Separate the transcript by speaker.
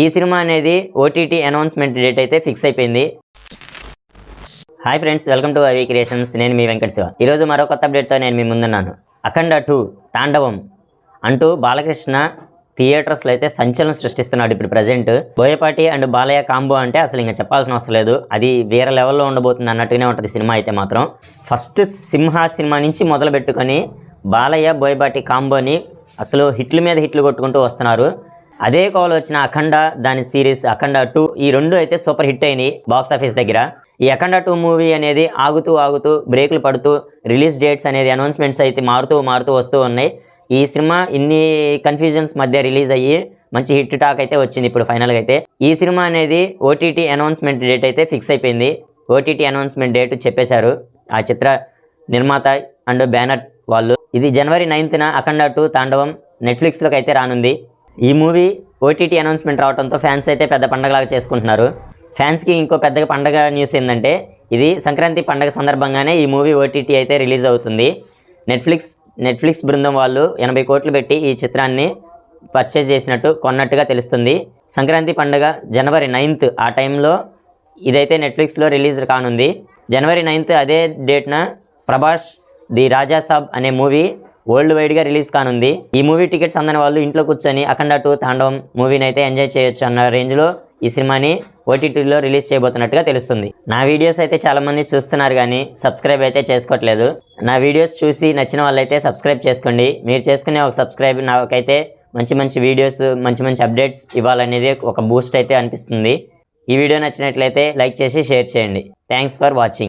Speaker 1: ఈ సినిమా అనేది OTT announcement date అయితే ఫిక్స్ అయిపోయింది. హాయ్ ఫ్రెండ్స్, వెల్కమ్ టు అవి క్రియేషన్స్. నేను మీ వెంకట శివ. ఈరోజు మరో కొత్త అప్డేట్తో నేను మీ ముందున్నాను. అఖండ 2 తాండవం అంటూ బాలకృష్ణ థియేటర్స్లో అయితే సంచలనం సృష్టిస్తున్నాడు. ఇప్పుడు present Boyapati and Balayya combo అంటే అసలు ఇంకా చెప్పాల్సిన అవసరం లేదు. అది వేరే లెవెల్లో ఉండబోతుంది అన్నట్టుగానే ఉంటుంది సినిమా అయితే మాత్రం. ఫస్ట్ సింహ సినిమా నుంచి మొదలు పెట్టుకొని బాలయ్య బోయపాటి కాంబోని అసలు హిట్ల మీద హిట్లు కొట్టుకుంటూ వస్తున్నారు. అదే కోవలో వచ్చిన అఖండ, దాని సిరీస్ అఖండ 2, ఈ రెండు అయితే సూపర్ హిట్ అయినాయి బాక్స్ ఆఫీస్ దగ్గర. ఈ అఖండ 2 మూవీ అనేది ఆగుతూ బ్రేకులు పడుతూ రిలీజ్ డేట్స్ అనేది అనౌన్స్మెంట్స్ అయితే మారుతూ వస్తూ ఉన్నాయి. ఈ సినిమా ఇన్ని కన్ఫ్యూజన్స్ మధ్య రిలీజ్ అయ్యి మంచి హిట్ టాక్ అయితే వచ్చింది. ఇప్పుడు ఫైనల్గా అయితే ఈ సినిమా అనేది ఓటీటీ అనౌన్స్మెంట్ డేట్ అయితే ఫిక్స్ అయిపోయింది. ఓటీటీ అనౌన్స్మెంట్ డేట్ చెప్పేశారు ఆ చిత్ర నిర్మాత అండ్ బ్యానర్ వాళ్ళు. ఇది జనవరి 9న అఖండ 2 తాండవం నెట్ఫ్లిక్స్లోకి అయితే రానుంది. ఈ మూవీ ఓటీటీ అనౌన్స్మెంట్ రావడంతో ఫ్యాన్స్ అయితే పెద్ద పండగలాగా చేసుకుంటున్నారు. ఫ్యాన్స్కి ఇంకో పెద్ద పండగ న్యూస్ ఏంటంటే ఇది సంక్రాంతి పండగ సందర్భంగానే ఈ మూవీ ఓటీటీ అయితే రిలీజ్ అవుతుంది. నెట్ఫ్లిక్స్ బృందం వాళ్ళు 80 కోట్లు పెట్టి ఈ చిత్రాన్ని పర్చేజ్ చేసినట్టు కొన్నట్టుగా తెలుస్తుంది. సంక్రాంతి పండుగ జనవరి 9th ఆ టైంలో ఇదైతే నెట్ఫ్లిక్స్లో రిలీజ్ కానుంది. జనవరి 9th అదే డేట్న ప్రభాస్ ది రాజా సాబ్ అనే మూవీ వరల్డ్ వైడ్గా రిలీజ్ కానుంది. ఈ మూవీ టికెట్స్ అందని వాళ్ళు ఇంట్లో కూర్చొని అఖండ 2 తాండవం మూవీని అయితే ఎంజాయ్ చేయొచ్చు అన్న రేంజ్లో ఈ సినిమాని ఓటీటీలో రిలీజ్ చేయబోతున్నట్టుగా తెలుస్తుంది. నా వీడియోస్ అయితే చాలామంది చూస్తున్నారు కానీ సబ్స్క్రైబ్ అయితే చేసుకోవట్లేదు. నా వీడియోస్ చూసి నచ్చిన వాళ్ళైతే సబ్స్క్రైబ్ చేసుకోండి. మీరు చేసుకునే ఒక సబ్స్క్రైబ్ నాకైతే మంచి వీడియోస్, మంచి అప్డేట్స్ ఇవ్వాలనేది ఒక బూస్ట్ అయితే అనిపిస్తుంది. ఈ వీడియో నచ్చినట్లయితే లైక్ చేసి షేర్ చేయండి. Thanks for watching.